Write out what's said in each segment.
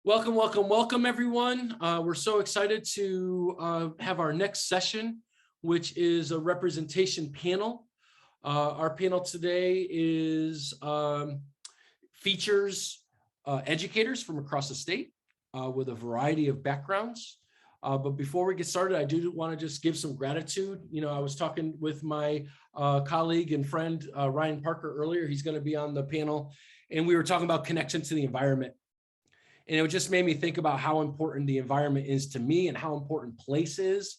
Welcome, welcome, welcome, everyone. We're so excited to have our next session, which is a representation panel. Our panel today is features educators from across the state with a variety of backgrounds. But before we get started, I do want to just give some gratitude. You know, I was talking with my colleague and friend, Ryan Parker, earlier. He's going to be on the panel, and we were talking about connection to the environment. And it just made me think about how important the environment is to me and how important place is.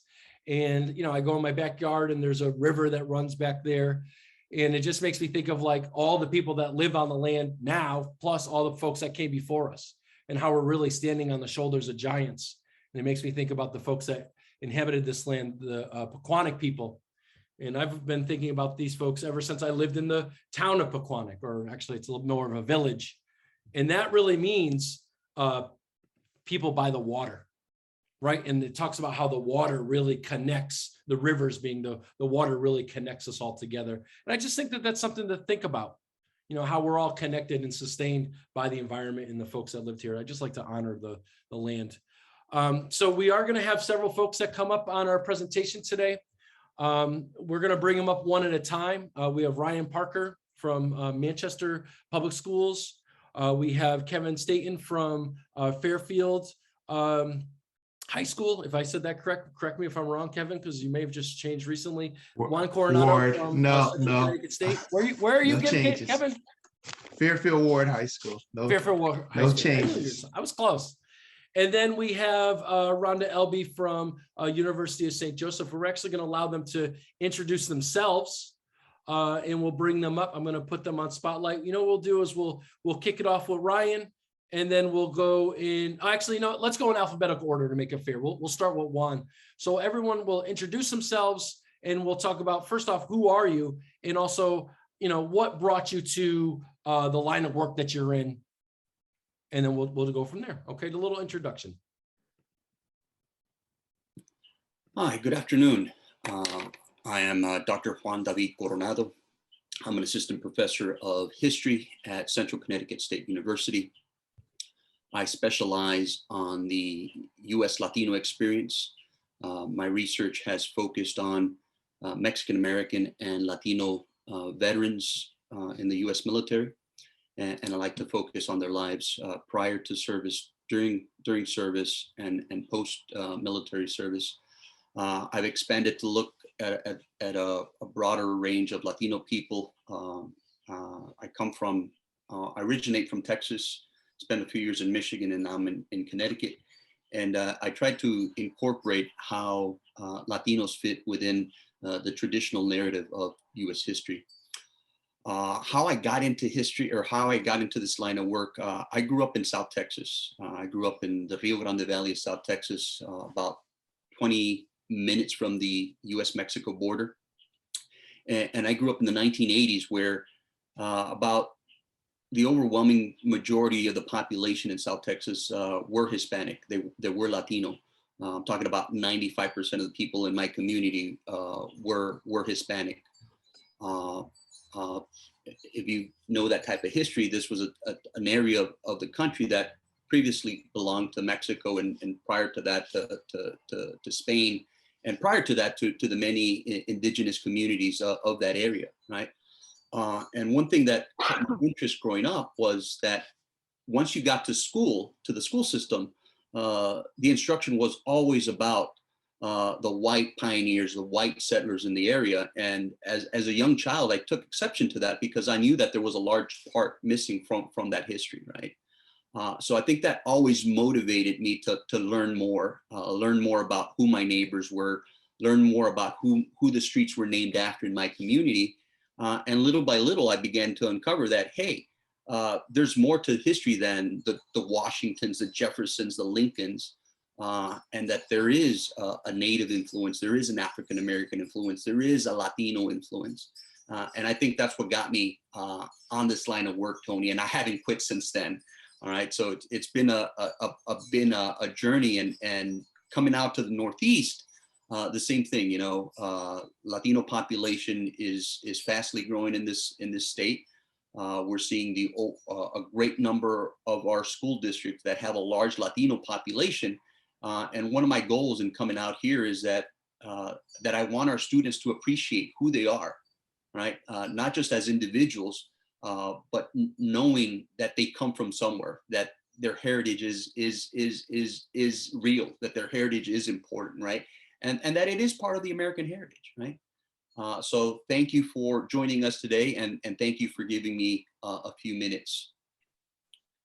And, you know, I go in my backyard and there's a river that runs back there. And it just makes me think of like all the people that live on the land now, plus all the folks that came before us and how we're really standing on the shoulders of giants. And it makes me think about the folks that inhabited this land, the Pequannock people. And I've been thinking about these folks ever since I lived in the town of Pequannock, or actually it's a little more of a village. And that really means people by the water, right? And it talks about how the water really connects, the rivers being the water really connects us all together. And I just think that that's something to think about, you know, how we're all connected and sustained by the environment and the folks that lived here. I just like to honor the land. So we are going to have several folks that come up on our presentation today. We're going to bring them up one at a time. We have Ryan Parker from Manchester Public Schools. We have Kevin Staton from Fairfield High School. If I said that correct me if I'm wrong, Kevin, because you may have just changed recently. Juan Coronado from Connecticut State. Where are you getting it, Kevin? Fairfield Ward High School. Fairfield Ward High School. No changes. I was close. And then we have Randa Elbih from University of St. Joseph. We're actually going to allow them to introduce themselves. And we'll bring them up. I'm going to put them on spotlight. You know what we'll do is we'll kick it off with Ryan, and then we'll go in. Actually, no, let's go in alphabetical order to make it fair. We'll start with Juan. So everyone will introduce themselves, and we'll talk about, first off, who are you, and also, you know, what brought you to the line of work that you're in, and then we'll go from there. Okay, the little introduction. Hi, good afternoon. I am Dr. Juan Coronado. I'm an assistant professor of history at Central Connecticut State University. I specialize on the U.S. Latino experience. My research has focused on Mexican-American and Latino veterans in the U.S. military. And I like to focus on their lives prior to service, during service, and post-military service. I've expanded to look at a broader range of Latino people. I originate from Texas, spent a few years in Michigan, and now I'm in Connecticut. And I tried to incorporate how Latinos fit within the traditional narrative of US history. How I got into history, or how I got into this line of work, I grew up in South Texas. I grew up in the Rio Grande Valley of South Texas, about 20 minutes from the US-Mexico border. And I grew up in the 1980s, where about the overwhelming majority of the population in South Texas were Hispanic. They were Latino. I'm talking about 95% of the people in my community were Hispanic. If you know that type of history, this was an area of the country that previously belonged to Mexico, and prior to that to Spain, and prior to that to the many indigenous communities of that area, right? And one thing that caught my interest growing up was that once you got to the school system, the instruction was always about the white pioneers, the white settlers in the area. And as a young child, I took exception to that because I knew that there was a large part missing from that history, right? So I think that always motivated me to learn more about who my neighbors were, learn more about who the streets were named after in my community. And little by little, I began to uncover that, hey, there's more to history than the Washingtons, the Jeffersons, the Lincolns, and that there is a Native influence, there is an African-American influence, there is a Latino influence. And I think that's what got me on this line of work, Tony, and I haven't quit since then. All right, so it's been a journey, and coming out to the Northeast, the same thing. You know, Latino population is fastly growing in this state. We're seeing a great number of our school districts that have a large Latino population. And one of my goals in coming out here is that that I want our students to appreciate who they are, right? Not just as individuals, but knowing that they come from somewhere, that their heritage is real, that their heritage is important, right? And that it is part of the American heritage, right? So thank you for joining us today, and thank you for giving me a few minutes.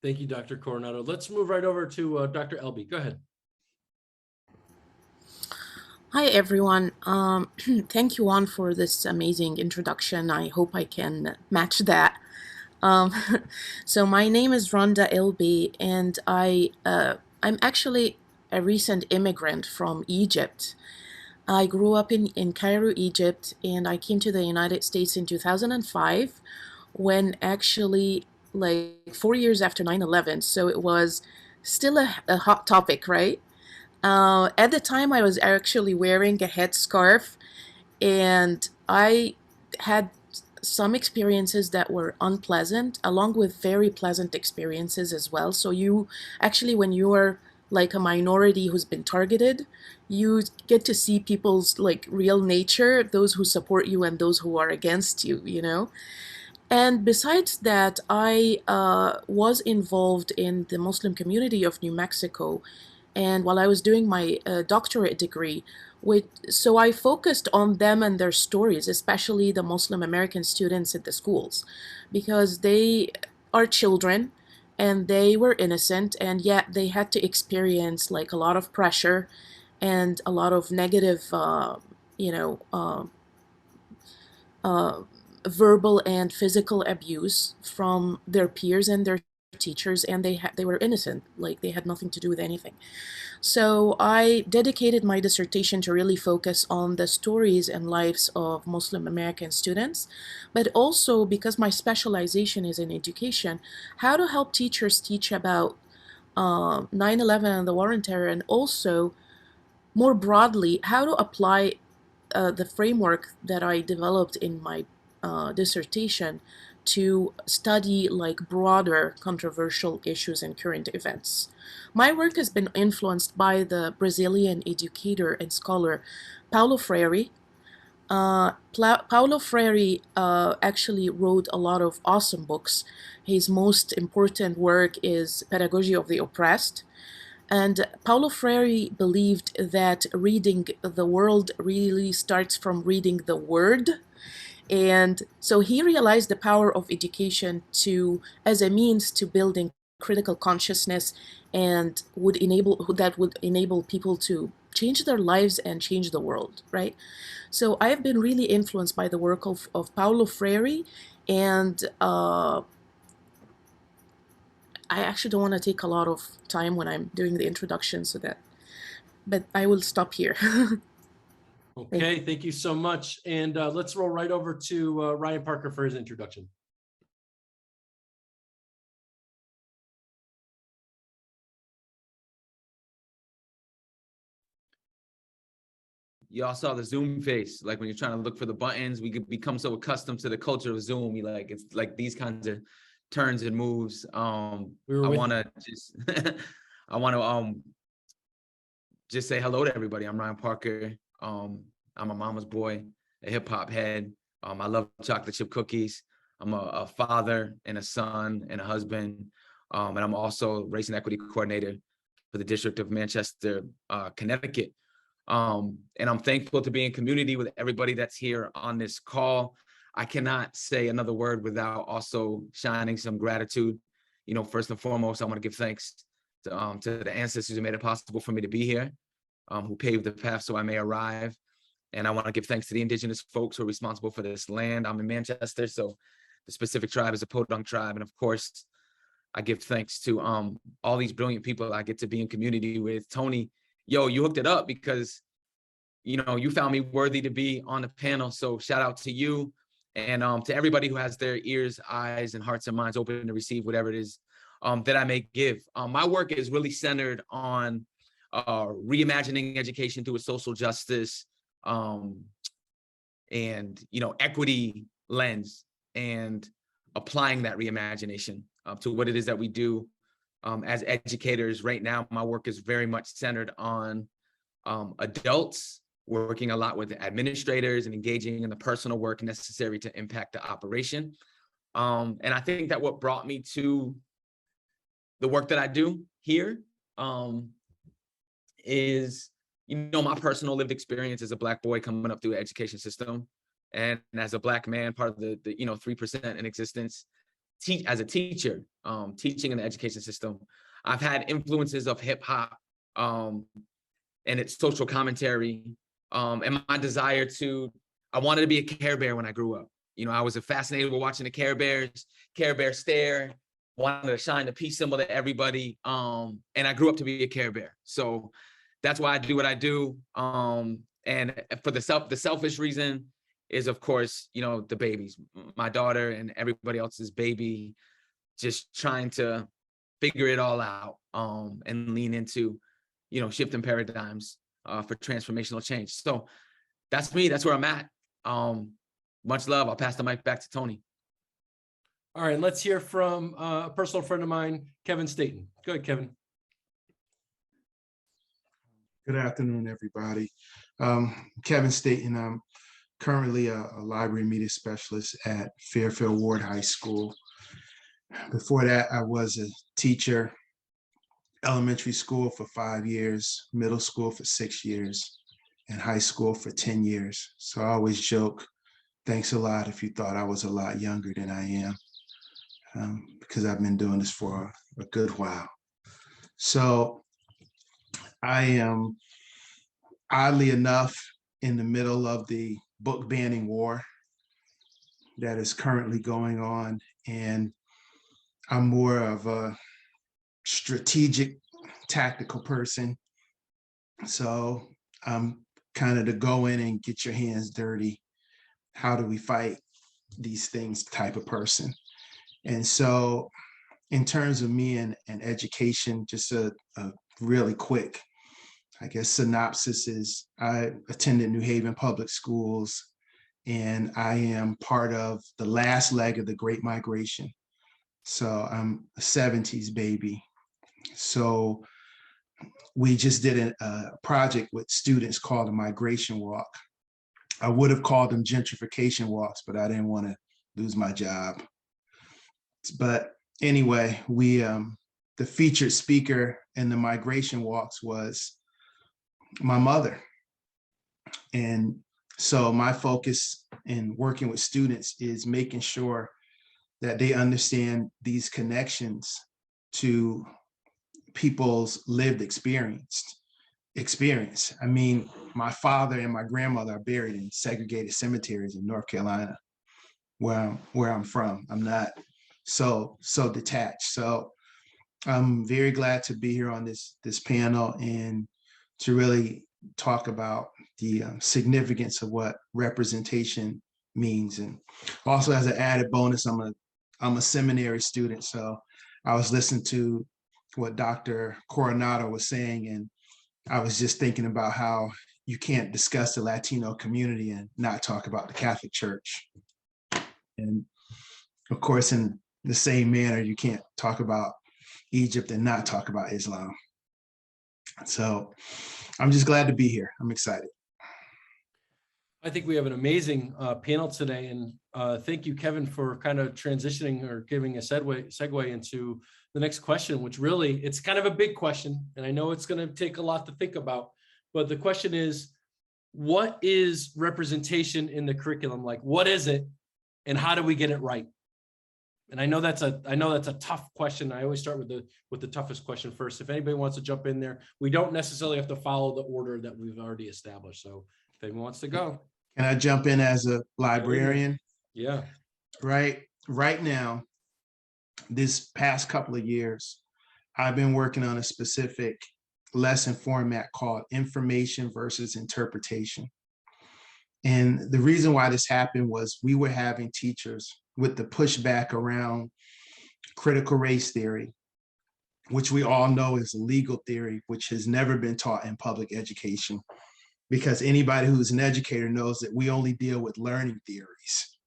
Thank you, Dr. Coronado. Let's move right over to Dr. Elbih. Go ahead. Hi, everyone. Thank you, Juan, for this amazing introduction. I hope I can match that. So my name is Randa Ilby, and I'm actually a recent immigrant from Egypt. I grew up in Cairo, Egypt, and I came to the United States in 2005 when actually like 4 years after 9/11. So it was still a hot topic, right? At the time, I was actually wearing a headscarf, and I had some experiences that were unpleasant, along with very pleasant experiences as well. So you actually, when you are like a minority who's been targeted, you get to see people's like real nature, those who support you and those who are against you, you know? And besides that, I was involved in the Muslim community of New Mexico. And while I was doing my doctorate degree, so I focused on them and their stories, especially the Muslim American students at the schools, because they are children and they were innocent, and yet they had to experience like a lot of pressure and a lot of negative, you know, verbal and physical abuse from their peers and their teachers, and they were innocent, like they had nothing to do with anything. So I dedicated my dissertation to really focus on the stories and lives of Muslim American students, but also because my specialization is in education, how to help teachers teach about 9/11 and the war on terror, and also more broadly, how to apply the framework that I developed in my dissertation to study like broader controversial issues and current events. My work has been influenced by the Brazilian educator and scholar Paulo Freire. Paulo Freire actually wrote a lot of awesome books. His most important work is Pedagogy of the Oppressed. And Paulo Freire believed that reading the world really starts from reading the word. And so he realized the power of education as a means to building critical consciousness, and would enable people to change their lives and change the world, right? So I have been really influenced by the work of Paulo Freire, and I actually don't want to take a lot of time when I'm doing the introduction, but I will stop here. Okay, thank you so much. And let's roll right over to Ryan Parker for his introduction. Y'all saw the Zoom face. Like when you're trying to look for the buttons, we could become so accustomed to the culture of Zoom. It's like these kinds of turns and moves. I want to just say hello to everybody. I'm Ryan Parker. I'm a mama's boy, a hip hop head. I love chocolate chip cookies. I'm a father and a son and a husband. And I'm also race and equity coordinator for the District of Manchester, Connecticut. And I'm thankful to be in community with everybody that's here on this call. I cannot say another word without also shining some gratitude. You know, first and foremost, I want to give thanks to the ancestors who made it possible for me to be here, who paved the path so I may arrive. And I want to give thanks to the indigenous folks who are responsible for this land. I'm in Manchester, so the specific tribe is a Podunk tribe. And of course, I give thanks to all these brilliant people I get to be in community with. Tony, yo, you hooked it up because, you know, you found me worthy to be on the panel. So shout out to you and to everybody who has their ears, eyes, and hearts and minds open to receive whatever it is that I may give. My work is really centered on reimagining education through a social justice and, you know, equity lens, and applying that reimagination to what it is that we do as educators. Right now, my work is very much centered on adults, working a lot with administrators and engaging in the personal work necessary to impact the operation. And I think that what brought me to the work that I do here is, my personal lived experience as a Black boy coming up through the education system. And as a Black man, part of the 3% in existence, as a teacher, teaching in the education system, I've had influences of hip hop and its social commentary, and my desire I wanted to be a Care Bear when I grew up. I was fascinated with watching the Care Bear stare, wanted to shine the peace symbol to everybody, and I grew up to be a Care Bear. So that's why I do what I do. And for the selfish reason is, of course, the babies, my daughter and everybody else's baby, just trying to figure it all out and lean into, shifting paradigms for transformational change. So that's me. That's where I'm at. Much love. I'll pass the mic back to Tony. All right, let's hear from a personal friend of mine, Kevin Staton. Go ahead, Kevin. Good afternoon, everybody. Kevin Staton. I'm currently a library media specialist at Fairfield Ward High School. Before that, I was a teacher, elementary school for 5 years, middle school for 6 years, and high school for 10 years. So I always joke, thanks a lot if you thought I was a lot younger than I am, because I've been doing this for a good while. So I am, oddly enough, in the middle of the book banning war that is currently going on, and I'm more of a strategic, tactical person. So I'm kind of the go in and get your hands dirty. How do we fight these things type of person? And so in terms of me and education, just a really quick, I guess, synopsis is I attended New Haven Public Schools, and I am part of the last leg of the Great Migration. So I'm a 70s baby. So we just did a project with students called a migration walk. I would have called them gentrification walks, but I didn't want to lose my job. But anyway, we the featured speaker in the migration walks was my mother. And so my focus in working with students is making sure that they understand these connections to people's lived experience. I mean, my father and my grandmother are buried in segregated cemeteries in North Carolina, where I'm from. I'm not so detached. So I'm very glad to be here on this panel and to really talk about the significance of what representation means. And also, as an added bonus, I'm a seminary student, so I was listening to what Dr. Coronado was saying, and I was just thinking about how you can't discuss the Latino community and not talk about the Catholic Church. And of course, in the same manner, you can't talk about Egypt and not talk about Islam. So I'm just glad to be here. I'm excited. I think we have an amazing panel today, and thank you, Kevin, for kind of transitioning or giving a segue into the next question, which really, it's kind of a big question, and I know it's going to take a lot to think about, but the question is, what is representation in the curriculum? Like, what is it, and how do we get it right? And I know that's a tough question. I always start with the toughest question first. If anybody wants to jump in there, we don't necessarily have to follow the order that we've already established. So if anyone wants to go. Can I jump in as a librarian? Yeah. Right now, this past couple of years, I've been working on a specific lesson format called information versus interpretation. And the reason why this happened was we were having teachers with the pushback around critical race theory, which we all know is a legal theory, which has never been taught in public education, because anybody who's an educator knows that we only deal with learning theories.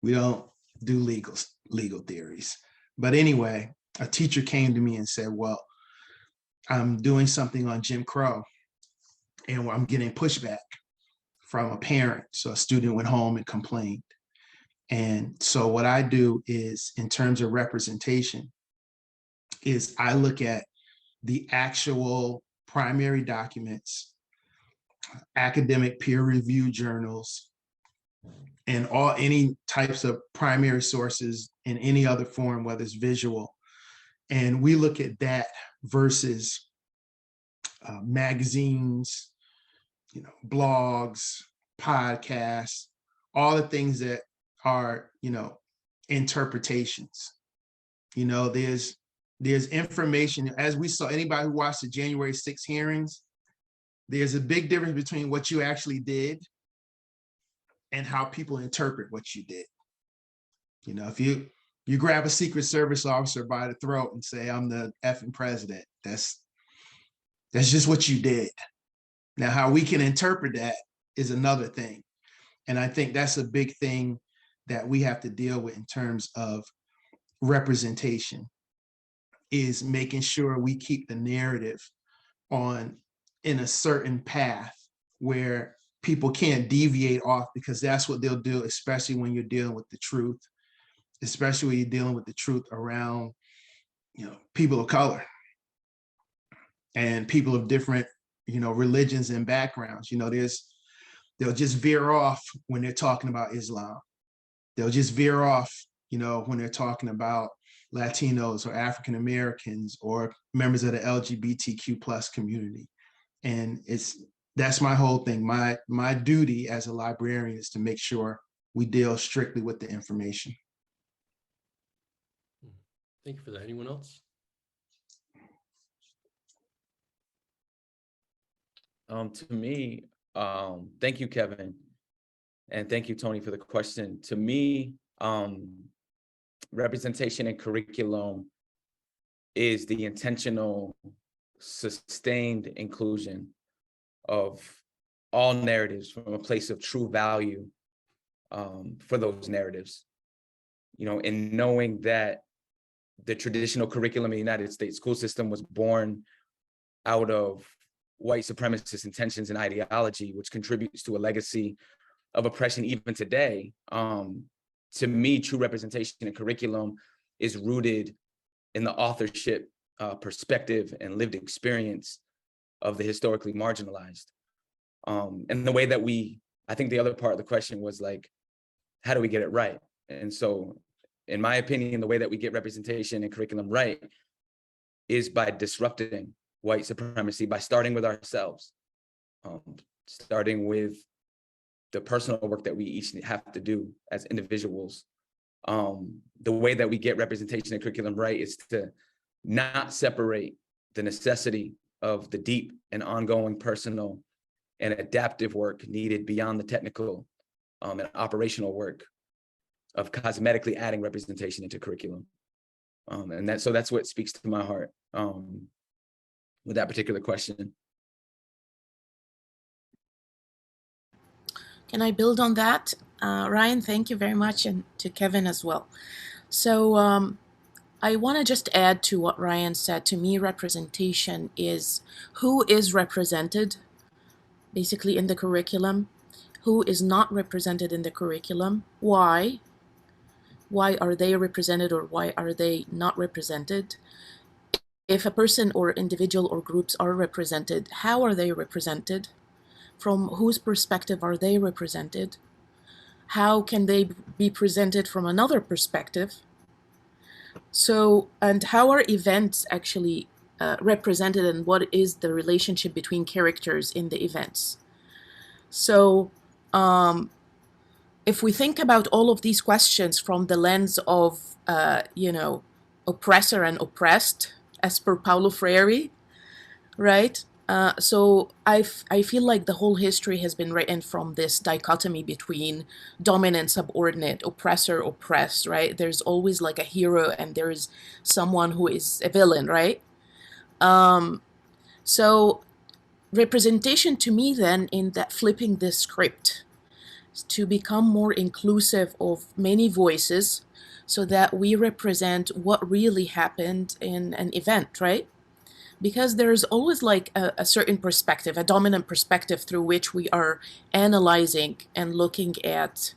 We don't do legal theories. But anyway, a teacher came to me and said, well, I'm doing something on Jim Crow and I'm getting pushback from a parent. So a student went home and complained. And so what I do is, in terms of representation, is I look at the actual primary documents, academic peer-reviewed journals, and any types of primary sources in any other form, whether it's visual. And we look at that versus magazines, blogs, podcasts, all the things that are, interpretations. There's information, as we saw, anybody who watched the January 6th hearings, there's a big difference between what you actually did and how people interpret what you did. If you grab a Secret Service officer by the throat and say, I'm the effing president, that's just what you did. Now, how we can interpret that is another thing. And I think that's a big thing that we have to deal with in terms of representation, is making sure we keep the narrative in a certain path where people can't deviate off, because that's what they'll do, especially when you're dealing with the truth, especially when you're dealing with the truth around, people of color and people of different, religions and backgrounds. They'll just veer off when they're talking about Islam. They'll just veer off, when they're talking about Latinos or African Americans or members of the LGBTQ plus community. And that's my whole thing. My duty as a librarian is to make sure we deal strictly with the information. Thank you for that. Anyone else? To me, thank you, Kevin. And thank you, Tony, for the question. To me, representation in curriculum is the intentional, sustained inclusion of all narratives from a place of true value for those narratives. And knowing that the traditional curriculum in the United States school system was born out of white supremacist intentions and ideology, which contributes to a legacy of oppression even today. To me, true representation in curriculum is rooted in the authorship, perspective, and lived experience of the historically marginalized. And the way that I think the other part of the question was like, how do we get it right? And so, in my opinion, the way that we get representation in curriculum right is by disrupting white supremacy, by starting with ourselves, starting with the personal work that we each have to do as individuals. The way that we get representation in curriculum right is to not separate the necessity of the deep and ongoing personal and adaptive work needed beyond the technical and operational work of cosmetically adding representation into curriculum. And that's what speaks to my heart with that particular question. Can I build on that? Ryan, thank you very much, and to Kevin as well. So I want to just add to what Ryan said. To me, representation is who is represented, basically, in the curriculum, who is not represented in the curriculum, why are they represented or why are they not represented? If a person or individual or groups are represented, how are they represented? From whose perspective are they represented? How can they be presented from another perspective? So, and how are events actually represented, and what is the relationship between characters in the events? So, if we think about all of these questions from the lens of, oppressor and oppressed, as per Paulo Freire, right? So I feel like the whole history has been written from this dichotomy between dominant, subordinate, oppressor, oppressed, right? There's always like a hero and there's someone who is a villain, right? So representation to me then, in that flipping this script, to become more inclusive of many voices so that we represent what really happened in an event, right? Because there's always like a certain perspective, a dominant perspective through which we are analyzing and looking at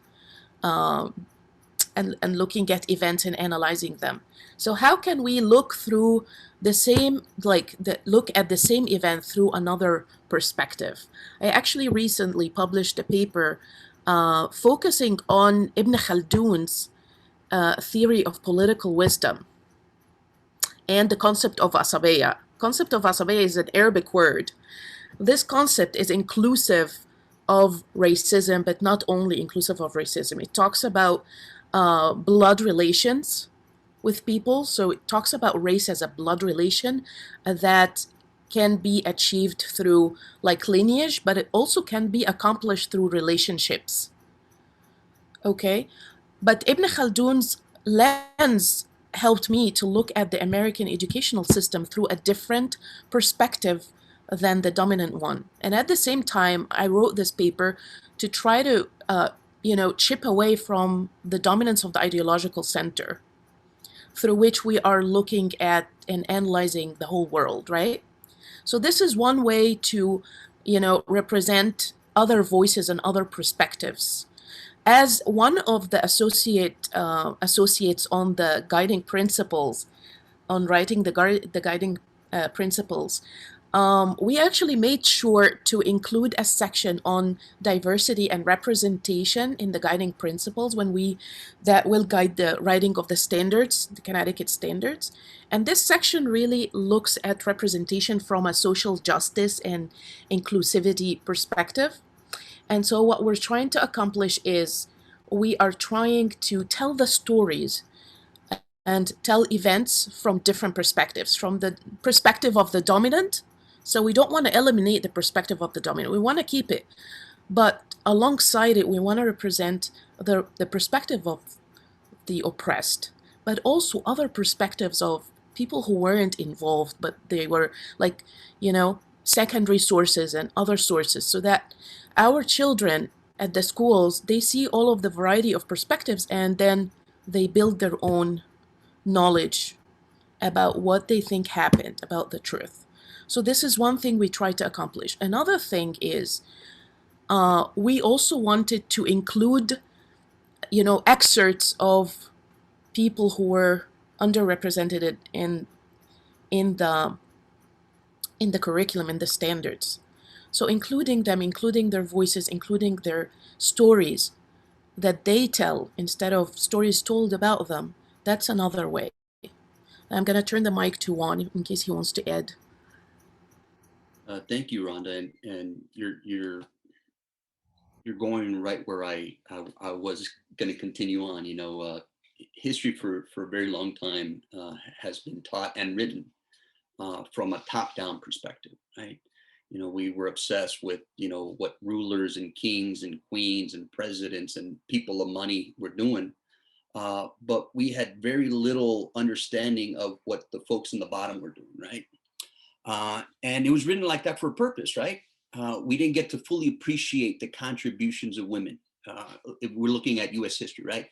and looking at events and analyzing them. So how can we look through the same, look at the same event through another perspective? I actually recently published a paper focusing on Ibn Khaldun's theory of political wisdom and the concept of asabiya. Concept of asabiya is an Arabic word. This concept is inclusive of racism, but not only inclusive of racism. It talks about blood relations with people. So it talks about race as a blood relation that can be achieved through like lineage, but it also can be accomplished through relationships. Okay, but Ibn Khaldun's lens helped me to look at the American educational system through a different perspective than the dominant one. And at the same time, I wrote this paper to try to, chip away from the dominance of the ideological center through which we are looking at and analyzing the whole world, right? So this is one way to, represent other voices and other perspectives. As one of the associates on the guiding principles, on writing the guiding principles, we actually made sure to include a section on diversity and representation in the guiding principles that will guide the writing of the standards, the Connecticut standards. And this section really looks at representation from a social justice and inclusivity perspective. And so what we're trying to accomplish is we are trying to tell the stories and tell events from different perspectives, from the perspective of the dominant. So we don't want to eliminate the perspective of the dominant. We want to keep it. But alongside it, we want to represent the perspective of the oppressed, but also other perspectives of people who weren't involved, but they were secondary sources and other sources, so that our children at the schools, they see all of the variety of perspectives and then they build their own knowledge about what they think happened, about the truth. So this is one thing we try to accomplish. Another thing is we also wanted to include, excerpts of people who were underrepresented in the curriculum, in the standards. So including them, including their voices, including their stories that they tell instead of stories told about them, that's another way. I'm going to turn the mic to Juan in case he wants to add. Thank you, Rhonda, and you're going right where I was going to continue on. History for a very long time has been taught and written from a top-down perspective, right? We were obsessed with, what rulers and kings and queens and presidents and people of money were doing. But we had very little understanding of what the folks in the bottom were doing, right? And it was written like that for a purpose, right? We didn't get to fully appreciate the contributions of women. If we're looking at US history, right?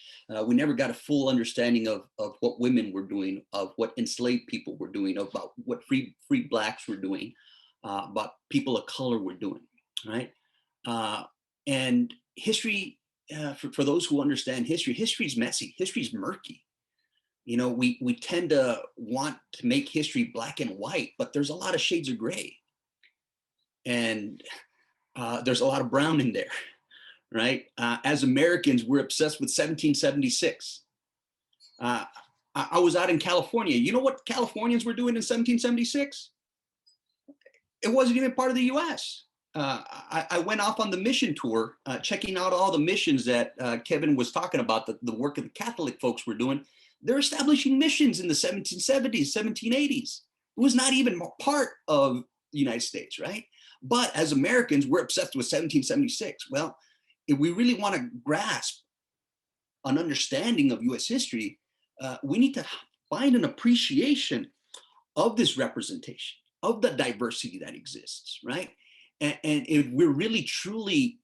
We never got a full understanding of what women were doing, of what enslaved people were doing, about what free blacks were doing, about people of color were doing, right? And history, for those who understand history, history's messy, history's murky. We tend to want to make history black and white, but there's a lot of shades of gray. And there's a lot of brown in there, right? As Americans, we're obsessed with 1776. I was out in California. You know what Californians were doing in 1776? It wasn't even part of the US. I went off on the mission tour, checking out all the missions that Kevin was talking about, the work of the Catholic folks were doing. They're establishing missions in the 1770s, 1780s. It was not even part of the United States, right? But as Americans, we're obsessed with 1776. Well, if we really want to grasp an understanding of US history, we need to find an appreciation of this representation, of the diversity that exists, right? And if we're really truly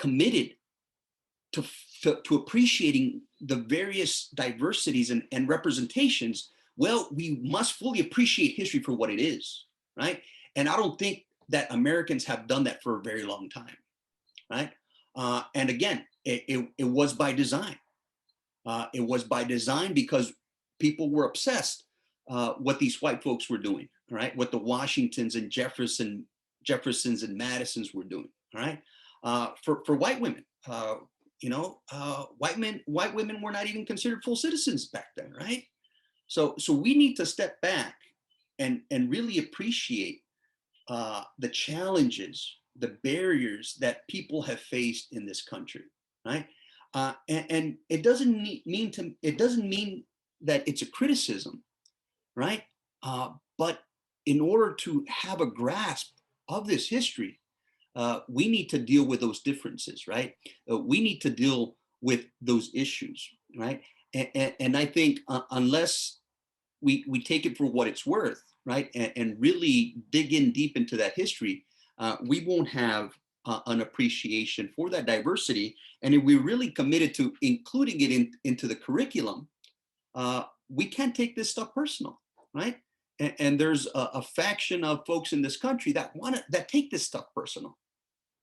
committed to appreciating the various diversities and representations, well, we must fully appreciate history for what it is, right? And I don't think that Americans have done that for a very long time, right? And again, it was by design. It was by design because people were obsessed what these white folks were doing, right? What the Washingtons and Jeffersons and Madisons were doing, right? For white women, white women were not even considered full citizens back then, right? So we need to step back and really appreciate the challenges, the barriers that people have faced in this country, right? And it doesn't mean that it's a criticism, right? But in order to have a grasp of this history, we need to deal with those differences, right? We need to deal with those issues, right? And I think unless we take it for what it's worth, right, and really dig in deep into that history, we won't have an appreciation for that diversity. And if we're really committed to including it into the curriculum, we can't take this stuff personal, right? And there's a faction of folks in this country that take this stuff personal,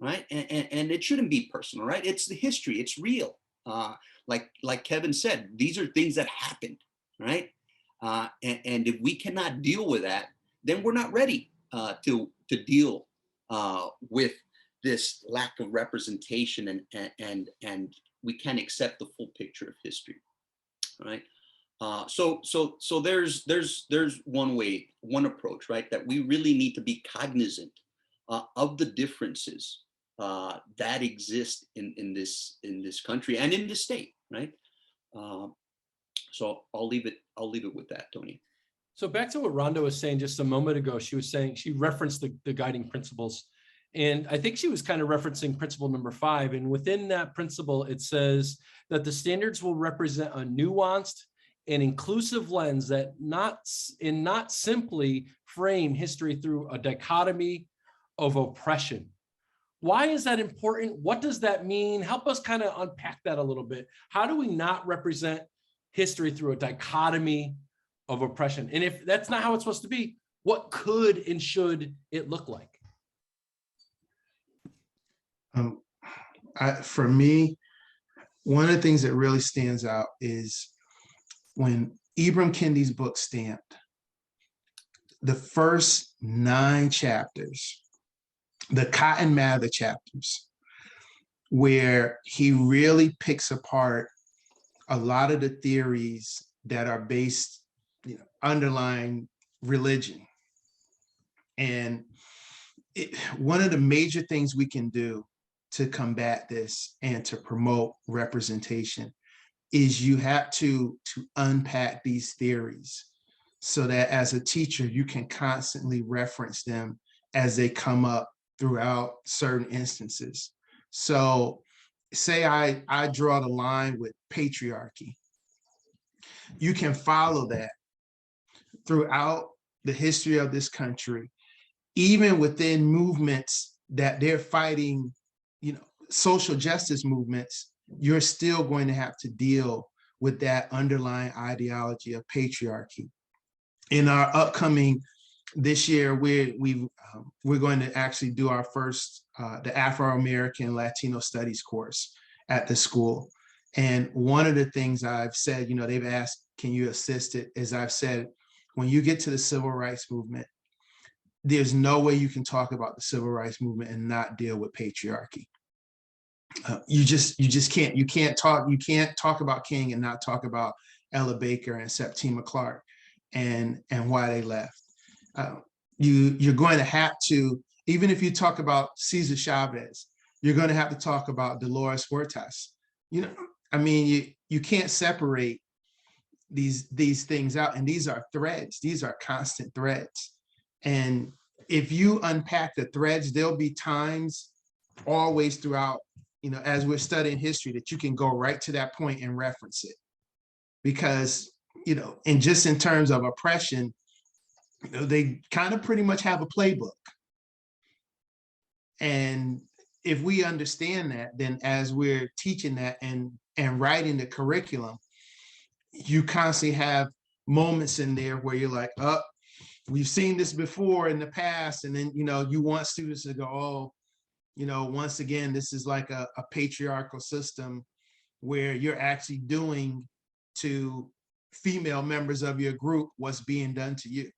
right? And it shouldn't be personal, right? It's the history, it's real. Like Kevin said, these are things that happened, right? And if we cannot deal with that, then we're not ready to deal with this lack of representation, and we can't accept the full picture of history, right? So there's one approach, right? That we really need to be cognizant of the differences that exist in this country and in this state, right? So I'll leave it with that, Tony. So back to what Rhonda was saying just a moment ago, she was saying, she referenced the guiding principles. And I think she was kind of referencing principle number 5. And within that principle, it says that the standards will represent a nuanced and inclusive lens that not simply frame history through a dichotomy of oppression. Why is that important? What does that mean? Help us kind of unpack that a little bit. How do we not represent history through a dichotomy of oppression? And if that's not how it's supposed to be, what could and should it look like? For me, one of the things that really stands out is when Ibram Kendi's book Stamped, the first 9 chapters, the Cotton Mather chapters, where he really picks apart a lot of the theories that are based, underlying religion. And one of the major things we can do to combat this and to promote representation is you have to unpack these theories so that as a teacher, you can constantly reference them as they come up throughout certain instances. So say I draw the line with patriarchy. You can follow that throughout the history of this country, even within movements that they're fighting, social justice movements, you're still going to have to deal with that underlying ideology of patriarchy. In our upcoming, this year, we're going to actually do our first, the Afro-American Latino Studies course at the school. And one of the things I've said, they've asked, can you assist it? As I've said, when you get to the civil rights movement, there's no way you can talk about the civil rights movement and not deal with patriarchy. You just can't. You can't talk about King and not talk about Ella Baker and Septima Clark and why they left. You're going to have to, even if you talk about Cesar Chavez, you're going to have to talk about Dolores Huertas. You can't separate these things out, and these are threads. These are constant threads. And if you unpack the threads, there'll be times always throughout, as we're studying history, that you can go right to that point and reference it. Because, and just in terms of oppression, they kind of pretty much have a playbook. And if we understand that, then as we're teaching that and writing the curriculum, you constantly have moments in there where you're like, oh, we've seen this before in the past. And then, you want students to go, oh, once again, this is like a patriarchal system where you're actually doing to female members of your group what's being done to you.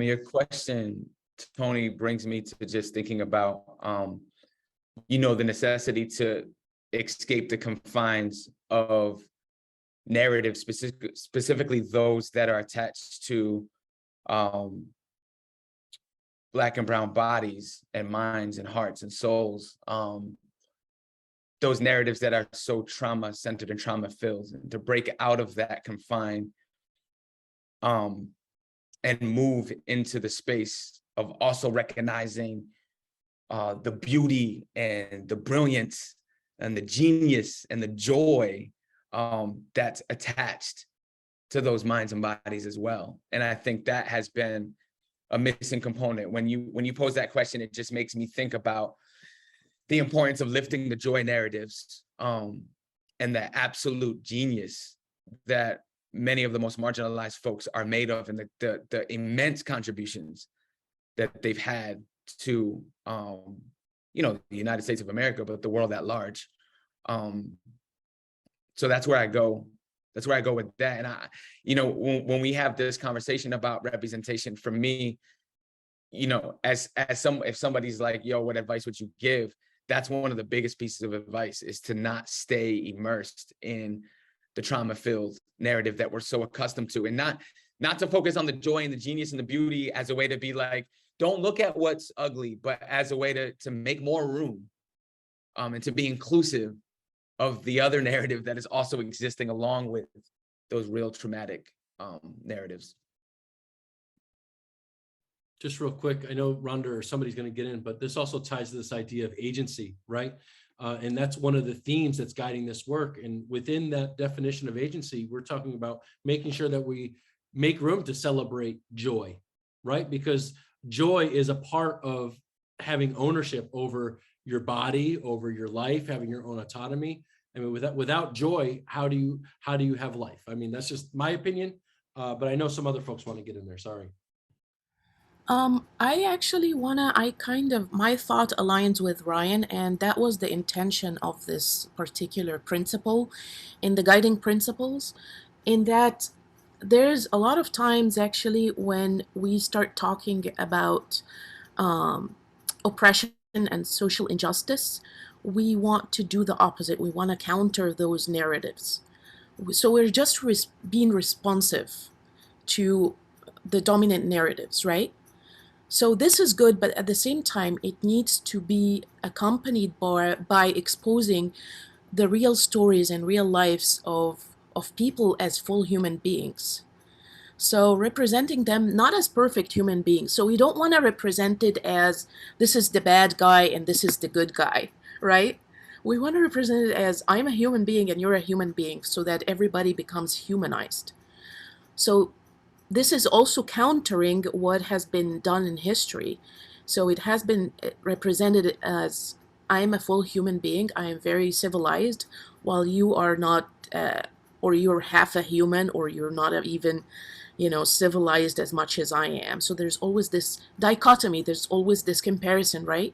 Your question, Tony, brings me to just thinking about, the necessity to escape the confines of narratives, specifically those that are attached to Black and brown bodies and minds and hearts and souls. Those narratives that are so trauma-centered and trauma-filled, and to break out of that confine and move into the space of also recognizing the beauty and the brilliance and the genius and the joy that's attached to those minds and bodies as well. And I think that has been a missing component. When you pose that question, it just makes me think about the importance of lifting the joy narratives and the absolute genius that many of the most marginalized folks are made of, and the immense contributions that they've had to, the United States of America, but the world at large. So that's where I go. That's where I go with that. And when we have this conversation about representation, for me, if somebody's like, yo, what advice would you give? That's one of the biggest pieces of advice, is to not stay immersed in the trauma-filled narrative that we're so accustomed to, and not to focus on the joy and the genius and the beauty as a way to be like, don't look at what's ugly, but as a way to make more room and to be inclusive of the other narrative that is also existing along with those real traumatic narratives. Just real quick, I know Rhonda or somebody's going to get in, but this also ties to this idea of agency, right? And that's one of the themes that's guiding this work. And within that definition of agency, we're talking about making sure that we make room to celebrate joy, right? Because joy is a part of having ownership over your body, over your life, having your own autonomy. I mean, without joy, how do you have life? I mean, that's just my opinion, but I know some other folks want to get in there. Sorry. I actually my thought aligns with Ryan, and that was the intention of this particular principle in the guiding principles, in that there's a lot of times actually when we start talking about oppression and social injustice, we want to do the opposite. We want to counter those narratives. So we're just being responsive to the dominant narratives, right? So this is good, but at the same time, it needs to be accompanied by exposing the real stories and real lives of people as full human beings. So representing them not as perfect human beings. So we don't want to represent it as this is the bad guy and this is the good guy, right? We want to represent it as I'm a human being and you're a human being, so that everybody becomes humanized. So this is also countering what has been done in history. So it has been represented as I am a full human being, I am very civilized, while you are not, or you're half a human, or you're not even, civilized as much as I am. So there's always this dichotomy, there's always this comparison, right?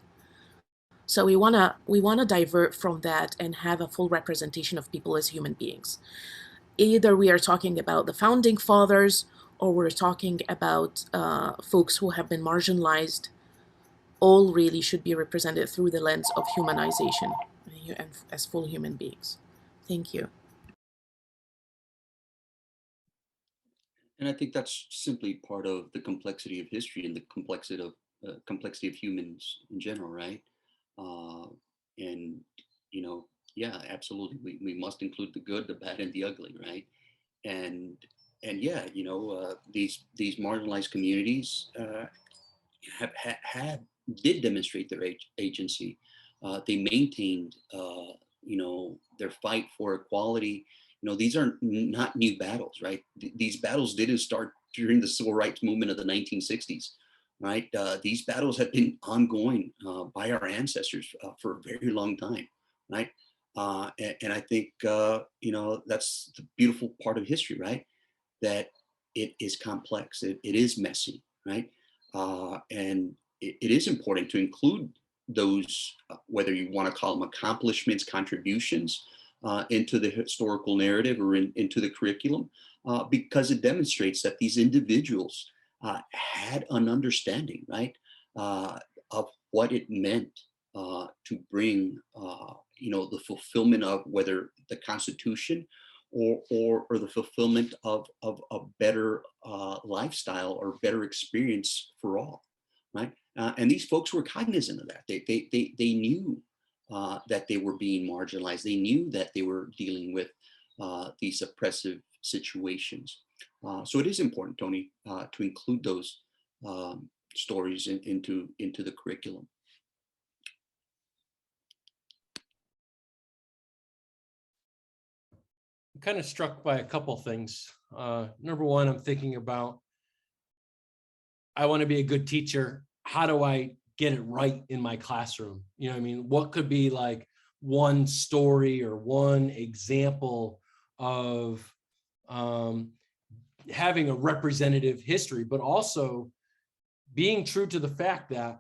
So we wanna divert from that and have a full representation of people as human beings. Either we are talking about the founding fathers, or we're talking about folks who have been marginalized. All really should be represented through the lens of humanization and as full human beings. Thank you. And I think that's simply part of the complexity of history and the complexity of humans in general, right? And yeah, absolutely, we must include the good, the bad, and the ugly, right? And yeah, these marginalized communities did demonstrate their agency. They maintained, their fight for equality These are not new battles, right? These battles didn't start during the civil rights movement of the 1960s, right? These battles have been ongoing by our ancestors for a very long time, right? And I think, that's the beautiful part of history, right? That it is complex, it is messy, right? And it is important to include those, whether you want to call them accomplishments, contributions, into the historical narrative or into the curriculum, because it demonstrates that these individuals had an understanding, right, of what it meant to bring, the fulfillment of whether the Constitution or the fulfillment of a better lifestyle or better experience for all, right? And these folks were cognizant of that. They knew that they were being marginalized. They knew that they were dealing with these oppressive situations. So it is important, Tony, to include those stories into the curriculum. I'm kind of struck by a couple things. Number one, I'm thinking about, I want to be a good teacher. How do I get it right in my classroom? You know what I mean? What could be like one story or one example of having a representative history, but also being true to the fact that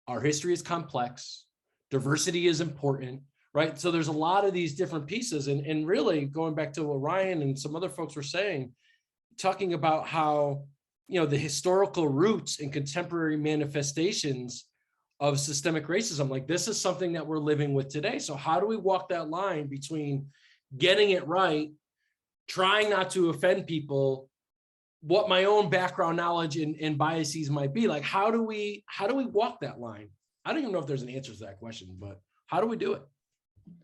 our history is complex, diversity is important, right? So there's a lot of these different pieces, and really going back to what Ryan and some other folks were saying, talking about how, the historical roots and contemporary manifestations of systemic racism, like this is something that we're living with today. So how do we walk that line between getting it right, trying not to offend people, what my own background knowledge and biases might be? Like, how do we walk that line? I don't even know if there's an answer to that question, but how do we do it?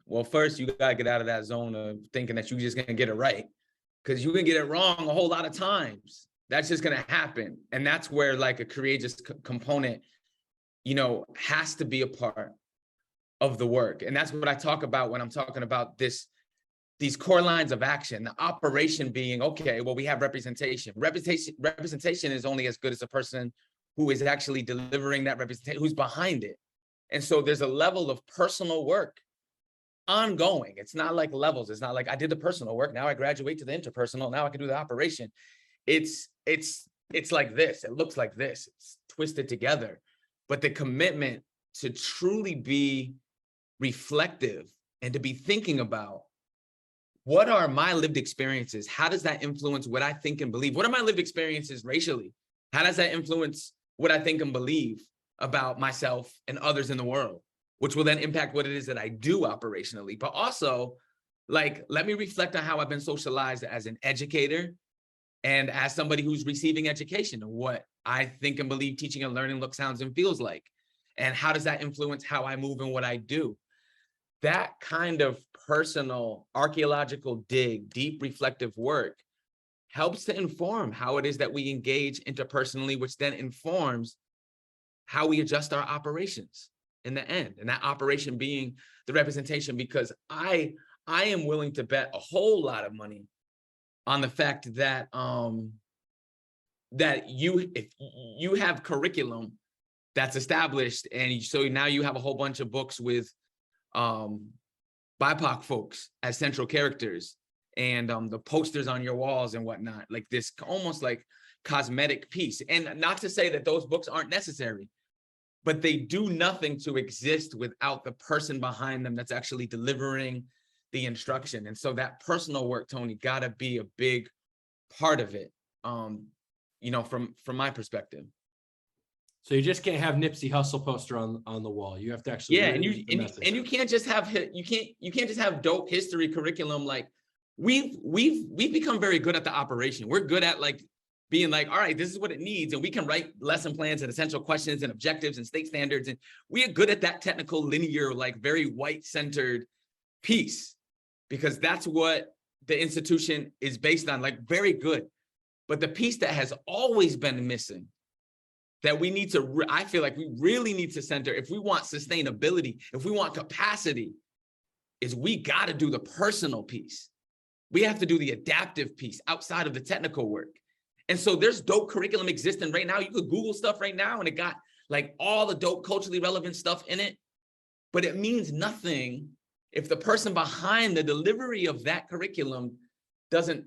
Well, first you gotta get out of that zone of thinking that you're just gonna get it right, because you can get it wrong a whole lot of times. That's just gonna happen, and that's where like a courageous component, has to be a part of the work. And that's what I talk about when I'm talking about these core lines of action. The operation being, okay, well, we have representation. Representation is only as good as the person who is actually delivering that representation, who's behind it. And so there's a level of personal work ongoing. It's not like levels. It's not like I did the personal work, now I graduate to the interpersonal, now I can do the operation. It's like this. It looks like this. It's twisted together. But the commitment to truly be reflective and to be thinking about, what are my lived experiences? How does that influence what I think and believe? What are my lived experiences racially? How does that influence what I think and believe about myself and others in the world, which will then impact what it is that I do operationally? But also, like, let me reflect on how I've been socialized as an educator and as somebody who's receiving education, and what I think and believe teaching and learning looks, sounds, and feels like. And how does that influence how I move and what I do? That kind of personal archaeological dig, deep reflective work helps to inform how it is that we engage interpersonally, which then informs how we adjust our operations in the end. And that operation being the representation, because I am willing to bet a whole lot of money on the fact that if you have curriculum that's established, and so now you have a whole bunch of books with BIPOC folks as central characters, and the posters on your walls and whatnot, like this almost like cosmetic piece. And not to say that those books aren't necessary, but they do nothing to exist without the person behind them that's actually delivering the instruction. And so that personal work, Tony, gotta be a big part of it, from my perspective. So you just can't have Nipsey Hussle poster on the wall. You have to actually, and you can't just have just have dope history curriculum. Like we've become very good at the operation. We're good at like being like, all right, this is what it needs, and we can write lesson plans and essential questions and objectives and state standards, and we are good at that technical, linear, like very white-centered piece, because that's what the institution is based on. Like very good, but the piece that has always been missing, that we need to, I feel like we really need to center, if we want sustainability, if we want capacity, is we got to do the personal piece. We have to do the adaptive piece outside of the technical work. And so there's dope curriculum existing right now. You could Google stuff right now and it got like all the dope culturally relevant stuff in it, but it means nothing if the person behind the delivery of that curriculum doesn't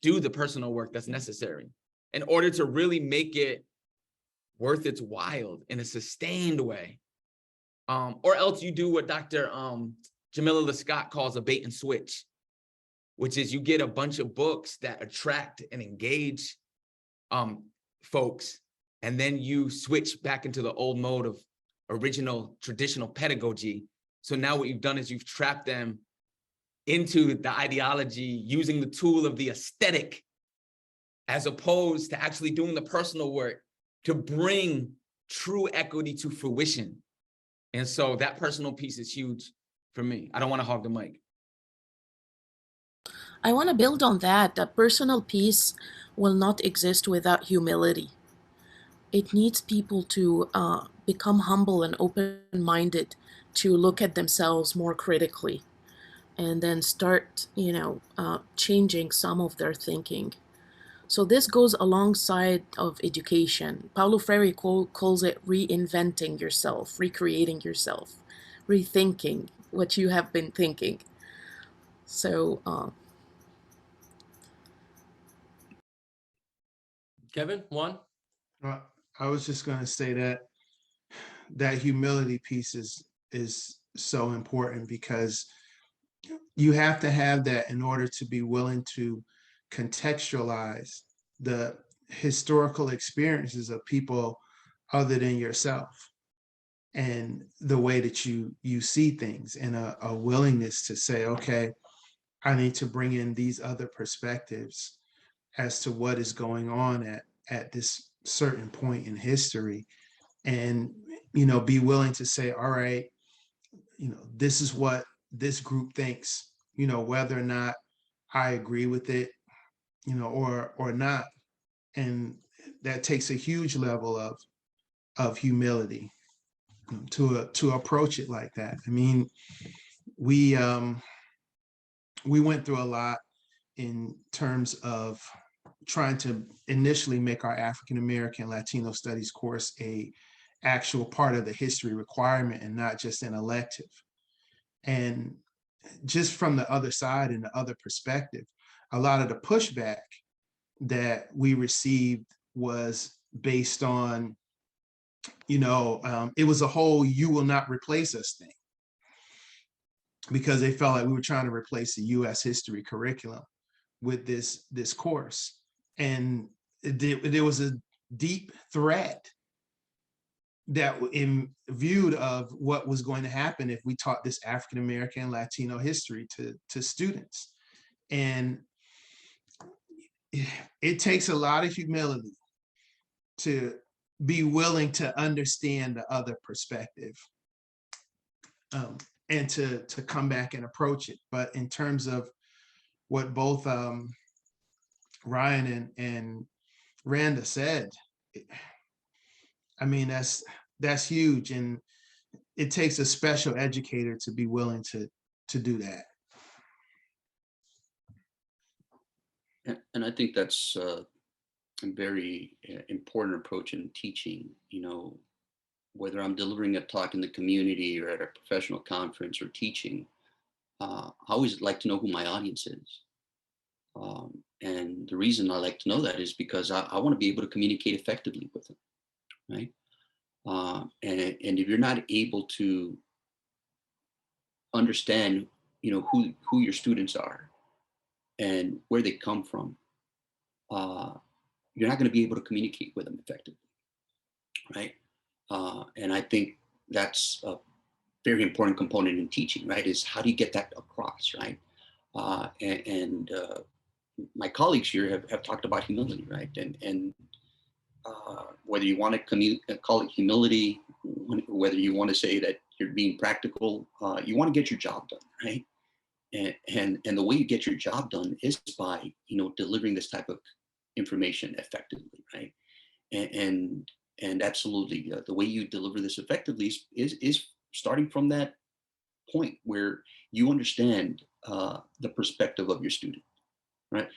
do the personal work that's necessary in order to really make it worth its while in a sustained way. Or else you do what Dr. Jamila Lescott calls a bait and switch, which is you get a bunch of books that attract and engage folks, and then you switch back into the old mode of original traditional pedagogy. So now what you've done is you've trapped them into the ideology using the tool of the aesthetic, as opposed to actually doing the personal work to bring true equity to fruition. And so that personal piece is huge for me. I don't want to hog the mic. I want to build on that. The personal piece will not exist without humility. It needs people to become humble and open-minded, to look at themselves more critically, and then start, changing some of their thinking. So this goes alongside of education. Paulo Freire calls it reinventing yourself, recreating yourself, rethinking what you have been thinking. So, Kevin, Juan? I was just going to say that humility piece is so important, because you have to have that in order to be willing to contextualize the historical experiences of people other than yourself, and the way that you see things, and a willingness to say, okay, I need to bring in these other perspectives as to what is going on at this certain point in history, and be willing to say, all right, this is what this group thinks, whether or not I agree with it, or not. And that takes a huge level of humility to approach it like that. I mean, we went through a lot in terms of trying to initially make our African American Latino Studies course a actual part of the history requirement and not just an elective. And just from the other side and the other perspective, a lot of the pushback that we received was based on, it was a whole "you will not replace us" thing, because they felt like we were trying to replace the U.S. history curriculum with this course. And there was a deep threat that in viewed of what was going to happen if we taught this African American Latino history to students. And it takes a lot of humility to be willing to understand the other perspective, and to come back and approach it. But in terms of what both Ryan and Randa said, I mean, that's huge, and it takes a special educator to be willing to do that. And I think that's a very important approach in teaching. Whether I'm delivering a talk in the community or at a professional conference or teaching, I always like to know who my audience is. And the reason I like to know that is because I want to be able to communicate effectively with them, right? And if you're not able to understand, who your students are and where they come from, you're not going to be able to communicate with them effectively, right? And I think that's a very important component in teaching, right? Is how do you get that across, right? My colleagues here have talked about humility, right? And whether you want to call it humility, whether you want to say that you're being practical, you want to get your job done, right? And the way you get your job done is by delivering this type of information effectively, right? And absolutely, the way you deliver this effectively is starting from that point where you understand the perspective of your student, right?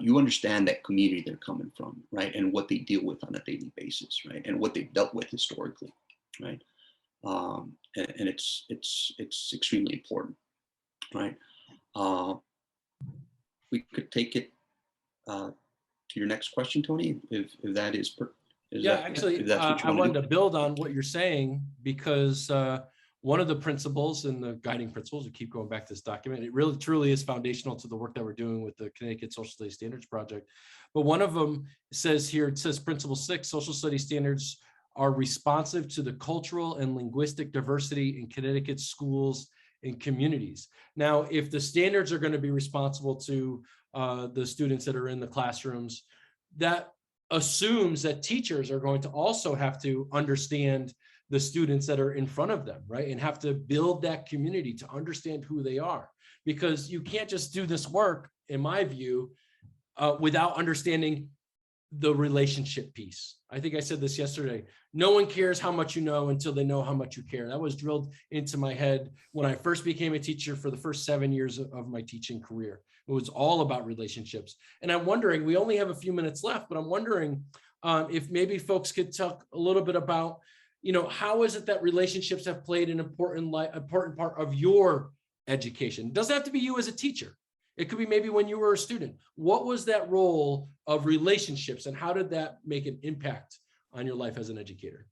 You understand that community they're coming from, right? And what they deal with on a daily basis, right? And what they've dealt with historically, right? And it's extremely important, right? We could take it to your next question, Tony, if that is, Actually, I wanted to build on what you're saying, because one of the principles and the guiding principles, we keep going back to this document, it really truly is foundational to the work that we're doing with the Connecticut Social Studies Standards Project. But one of them says here, it says Principle 6, social studies standards are responsive to the cultural and linguistic diversity in Connecticut schools and communities. Now, if the standards are going to be responsible to the students that are in the classrooms, that assumes that teachers are going to also have to understand the students that are in front of them, right? And have to build that community to understand who they are. Because you can't just do this work, in my view, without understanding the relationship piece. I think I said this yesterday. No one cares how much you know until they know how much you care. That was drilled into my head when I first became a teacher for the first 7 years of my teaching career. It was all about relationships. And I'm wondering, we only have a few minutes left, but I'm wondering if maybe folks could talk a little bit about, how is it that relationships have played an important part of your education? It doesn't have to be you as a teacher. It could be maybe when you were a student. What was that role of relationships, and how did that make an impact on your life as an educator?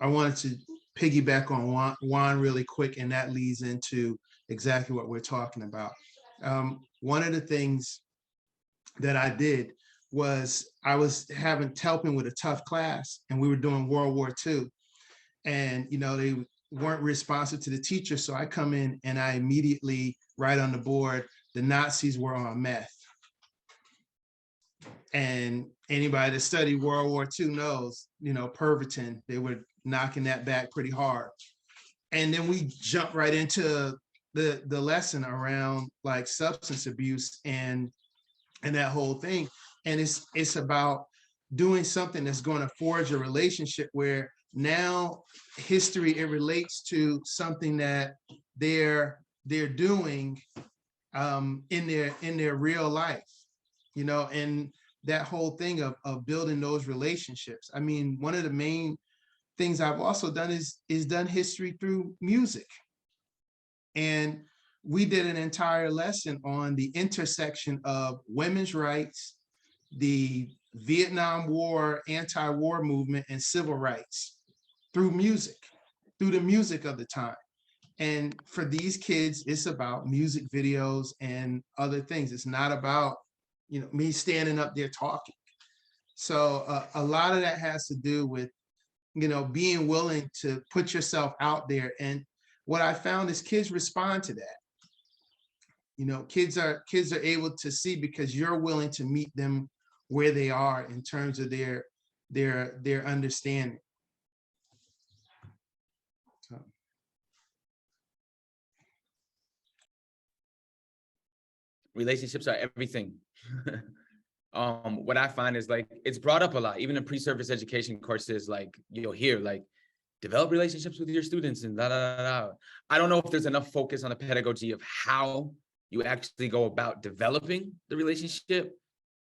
I wanted to piggyback on Juan really quick, and that leads into exactly what we're talking about. One of the things that I did was I was helping with a tough class, and we were doing World War II, and they weren't responsive to the teacher. So I come in and I immediately write on the board, the Nazis were on meth. And anybody that studied World War II knows, Pervitin, they were knocking that back pretty hard. And then we jump right into the lesson around like substance abuse and that whole thing. And it's about doing something that's going to forge a relationship where now history, it relates to something that they're doing in their real life, and that whole thing of building those relationships. I mean, one of the main things I've also done is done history through music. And we did an entire lesson on the intersection of women's rights, the Vietnam War, anti-war movement, and civil rights through music, through the music of the time. And for these kids, it's about music videos and other things. It's not about, me standing up there talking. So a lot of that has to do with, being willing to put yourself out there. And what I found is kids respond to that. Kids are able to see because you're willing to meet them where they are in terms of their understanding. Relationships are everything. What I find is like, it's brought up a lot, even in pre-service education courses, like you'll hear like, develop relationships with your students and da, da, da, da. I don't know if there's enough focus on the pedagogy of how you actually go about developing the relationship.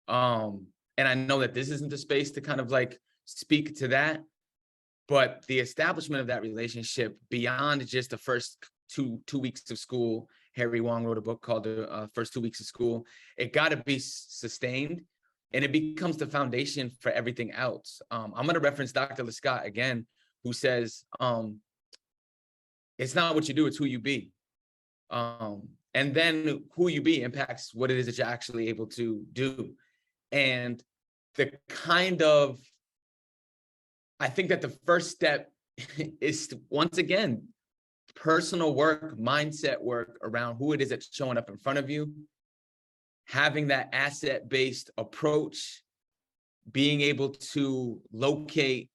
And I know that this isn't the space to kind of like speak to that, but the establishment of that relationship beyond just the first two weeks of school. Harry Wong wrote a book called The First 2 Weeks of School. It got to be sustained, and it becomes the foundation for everything else. I'm going to reference Dr. Lescott again, who says, it's not what you do, it's who you be. And then who you be impacts what it is that you're actually able to do. And the kind of, I think that the first step is to, once again, personal work, mindset work around who it is that's showing up in front of you, having that asset-based approach, being able to locate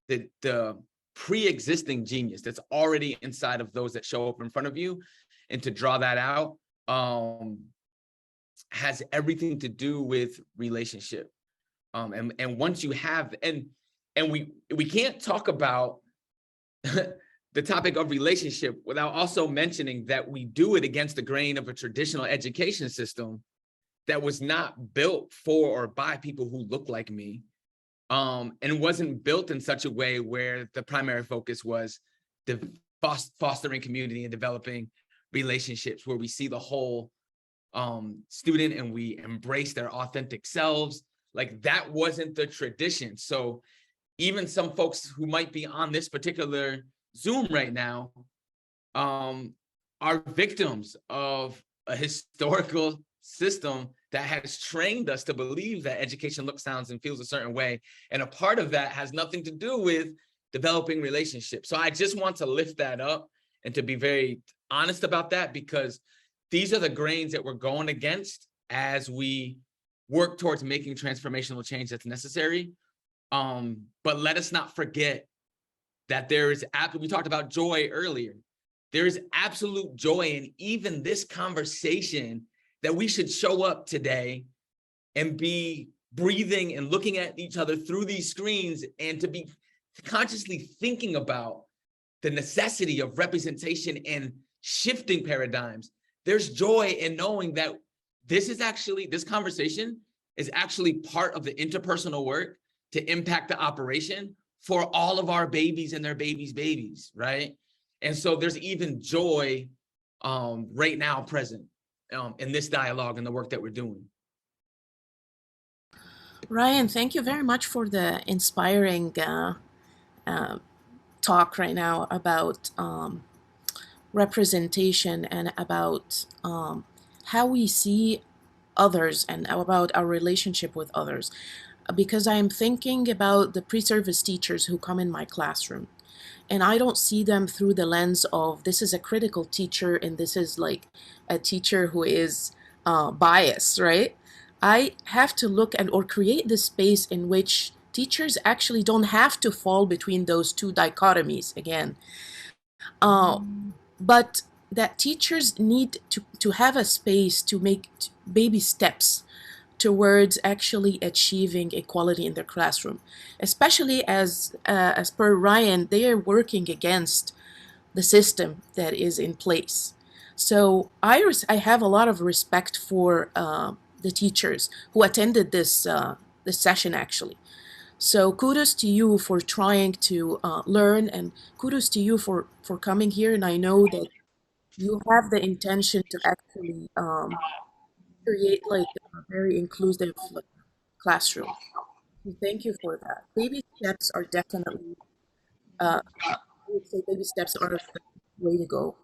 the pre-existing genius that's already inside of those that show up in front of you, and to draw that out has everything to do with relationship. And once you have, and we can't talk about the topic of relationship without also mentioning that we do it against the grain of a traditional education system that was not built for or by people who look like me, and wasn't built in such a way where the primary focus was fostering community and developing relationships where we see the whole student and we embrace their authentic selves. Like, that wasn't the tradition. So even some folks who might be on this particular Zoom right now are victims of a historical system that has trained us to believe that education looks, sounds, and feels a certain way. And a part of that has nothing to do with developing relationships. So I just want to lift that up and to be very honest about that, because these are the grains that we're going against as we work towards making transformational change that's necessary. But let us not forget that there is, we talked about joy earlier. There is absolute joy in even this conversation, that we should show up today and be breathing and looking at each other through these screens, and to be consciously thinking about the necessity of representation and shifting paradigms. There's joy in knowing that this conversation is actually part of the interpersonal work to impact the operation for all of our babies and their babies, right? And so there's even joy right now present in this dialogue and the work that we're doing. Ryan, thank you very much for the inspiring talk right now about representation and about how we see others and about our relationship with others. Because I'm thinking about the pre-service teachers who come in my classroom, and I don't see them through the lens of this is a critical teacher and this is like a teacher who is biased, right? I have to look at or create this space in which teachers actually don't have to fall between those two dichotomies again. But that teachers need to have a space to make baby steps towards actually achieving equality in their classroom, especially as per Ryan, they are working against the system that is in place. So I have a lot of respect for the teachers who attended this session actually. So kudos to you for trying to learn, and kudos to you for coming here. And I know that you have the intention to actually create like a very inclusive classroom. So thank you for that. Baby steps are definitely, I would say baby steps are the way to go.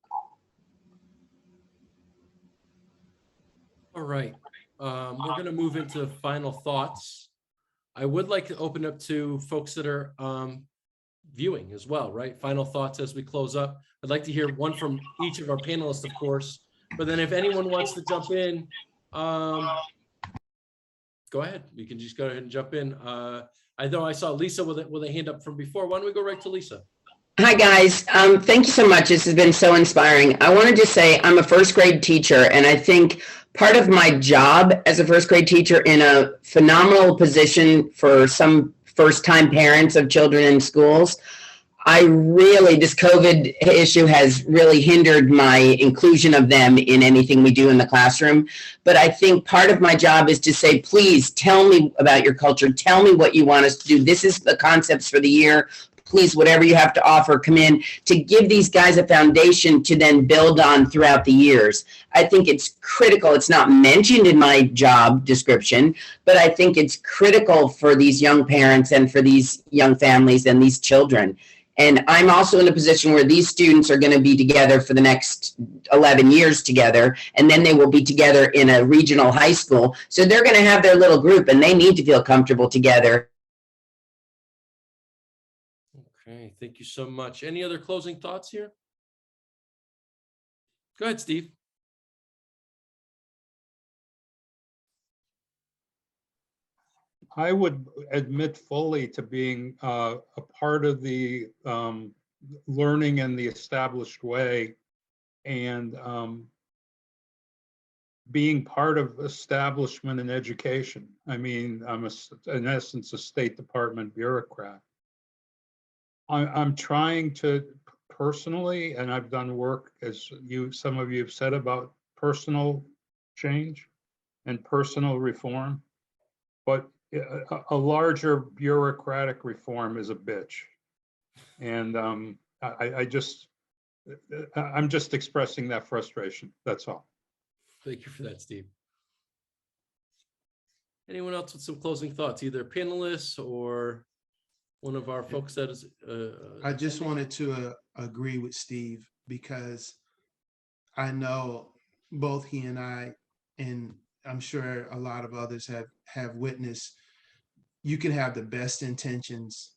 All right, we're going to move into final thoughts. I would like to open up to folks that are viewing as well, right? Final thoughts as we close up. I'd like to hear one from each of our panelists, of course, but then if anyone wants to jump in, go ahead. You can just go ahead and jump in. I know I saw Lisa with a hand up from before. Why don't we go right to Lisa? Hi, guys. Thank you so much. This has been so inspiring. I wanted to say I'm a first grade teacher, and I think part of my job as a first grade teacher in a phenomenal position for some first-time parents of children in schools, this COVID issue has really hindered my inclusion of them in anything we do in the classroom. But I think part of my job is to say, please tell me about your culture. Tell me what you want us to do. This is the concepts for the year. Please, whatever you have to offer, come in, to give these guys a foundation to then build on throughout the years. I think it's critical. It's not mentioned in my job description, but I think it's critical for these young parents and for these young families and these children. And I'm also in a position where these students are going to be together for the next 11 years together, and then they will be together in a regional high school. So they're going to have their little group, and they need to feel comfortable together. Okay, thank you so much. Any other closing thoughts here? Go ahead, Steve. I would admit fully to being a part of the learning in the established way, and being part of establishment and education. I mean, I'm in essence a State Department bureaucrat. I'm trying to personally, and I've done work, as some of you have said, about personal change and personal reform. But a larger bureaucratic reform is a bitch. And I'm just expressing that frustration. That's all. Thank you for that, Steve. Anyone else with some closing thoughts, either panelists or one of our folks that is? I just wanted to agree with Steve, because I know both he and I, and I'm sure a lot of others have witnessed, you can have the best intentions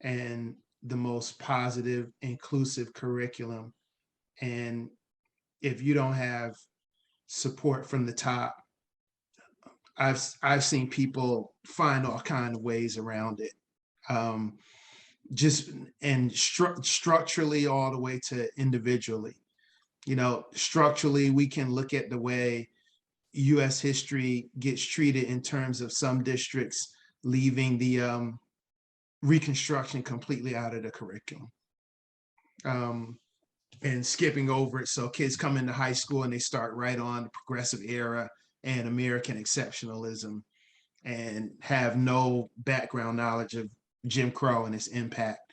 and the most positive, inclusive curriculum. And if you don't have support from the top, I've seen people find all kinds of ways around it. Structurally all the way to individually. You know, structurally, we can look at the way U.S. history gets treated in terms of some districts leaving the Reconstruction completely out of the curriculum and skipping over it. So kids come into high school and they start right on the progressive era and American exceptionalism and have no background knowledge of Jim Crow and its impact.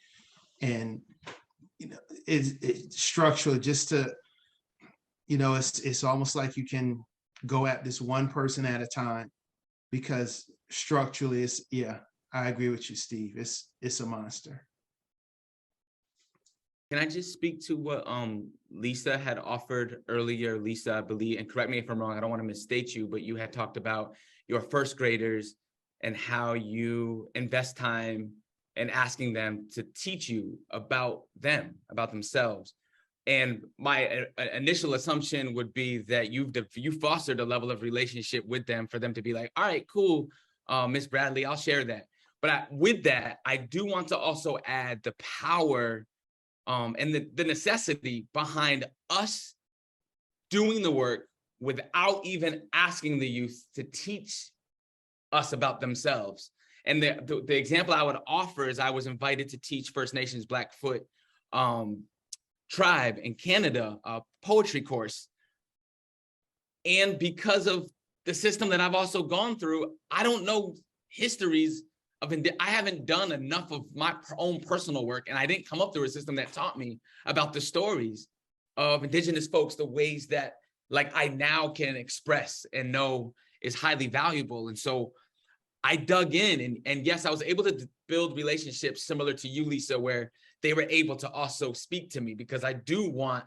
And, you know, it's structural just to, you know, it's almost like you can go at this one person at a time, because structurally it's, yeah, I agree with you, Steve. It's a monster. Can I just speak to what Lisa had offered earlier? Lisa, I believe, and correct me if I'm wrong, I don't want to misstate you, but you had talked about your first graders and how you invest time in asking them to teach you about them, about themselves. And my initial assumption would be that you fostered a level of relationship with them for them to be like, all right, cool, Miss Bradley, I'll share that. But with that, I do want to also add the power and the necessity behind us doing the work without even asking the youth to teach us about themselves. And the example I would offer is I was invited to teach First Nations Blackfoot tribe in Canada, a poetry course. And because of the system that I've also gone through, I don't know histories of, I haven't done enough of my own personal work, and I didn't come up through a system that taught me about the stories of Indigenous folks, the ways that like I now can express and know is highly valuable. And so I dug in, and yes, I was able to build relationships similar to you, Lisa, where they were able to also speak to me, because I do want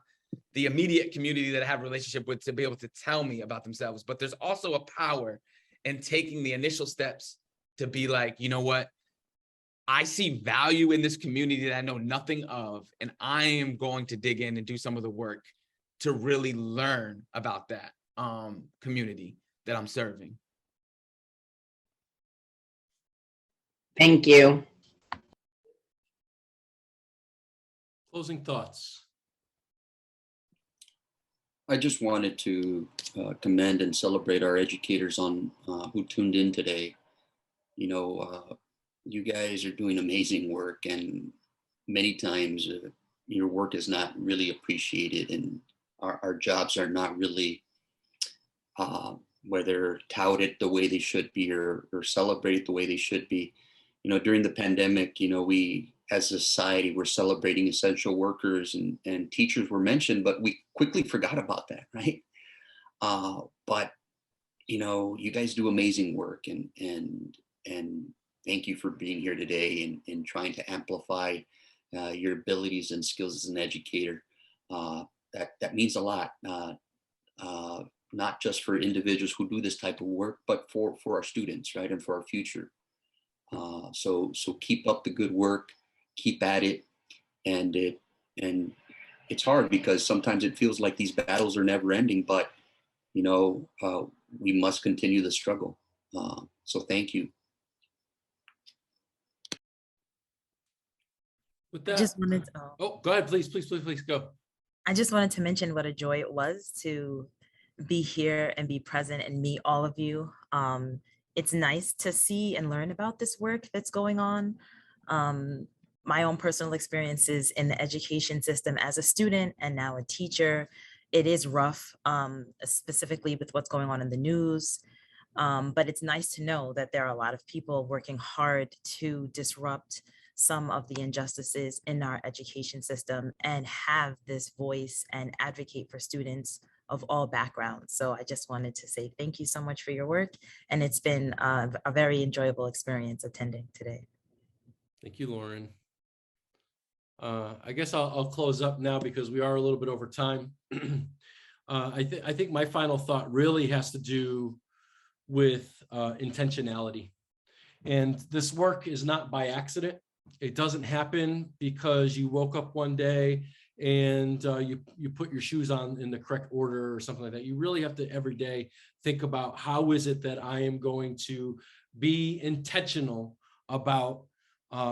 the immediate community that I have a relationship with to be able to tell me about themselves. But there's also a power in taking the initial steps to be like, you know what, I see value in this community that I know nothing of, and I am going to dig in and do some of the work to really learn about that community that I'm serving. Thank you. Closing thoughts. I just wanted to commend and celebrate our educators on who tuned in today. You know, you guys are doing amazing work, and many times your work is not really appreciated, and our jobs are not really whether touted the way they should be or celebrated the way they should be. You know, during the pandemic, you know, we as a society were celebrating essential workers, and teachers were mentioned, but we quickly forgot about that, right? But you know, you guys do amazing work, and thank you for being here today and trying to amplify your abilities and skills as an educator. That means a lot, not just for individuals who do this type of work, but for our students, right, and for our future. So keep up the good work, keep at it, and it's hard because sometimes it feels like these battles are never ending, but you know, we must continue the struggle. So thank you. With that, I just wanted to, oh, go ahead, please go. I just wanted to mention what a joy it was to be here and be present and meet all of you. It's nice to see and learn about this work that's going on. my own personal experiences in the education system as a student and now a teacher. It is rough, specifically with what's going on in the news. But it's nice to know that there are a lot of people working hard to disrupt some of the injustices in our education system and have this voice and advocate for students of all backgrounds. So I just wanted to say thank you so much for your work. And it's been a very enjoyable experience attending today. Thank you, Lauren. I guess I'll close up now because we are a little bit over time. I think my final thought really has to do with intentionality. And this work is not by accident. It doesn't happen because you woke up one day and you put your shoes on in the correct order or something like that. You really have to every day think about how is it that I am going to be intentional about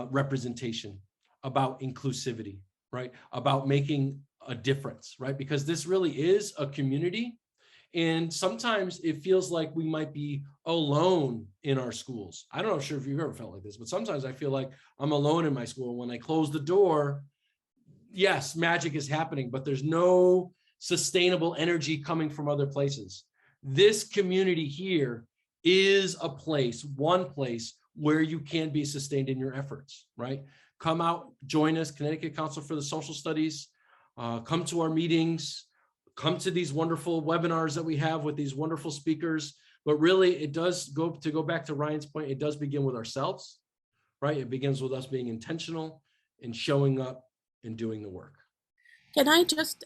representation, about inclusivity, right? About making a difference, right? Because this really is a community. And sometimes it feels like we might be alone in our schools. I don't know sure if you've ever felt like this, but sometimes I feel like I'm alone in my school. When I close the door, yes, magic is happening, but there's no sustainable energy coming from other places. This community here is a place, one place where you can be sustained in your efforts, right? Come out, join us, Connecticut Council for the Social Studies, come to our meetings, come to these wonderful webinars that we have with these wonderful speakers. But really, it does go back to Ryan's point, it does begin with ourselves, right? It begins with us being intentional and showing up and doing the work. Can I just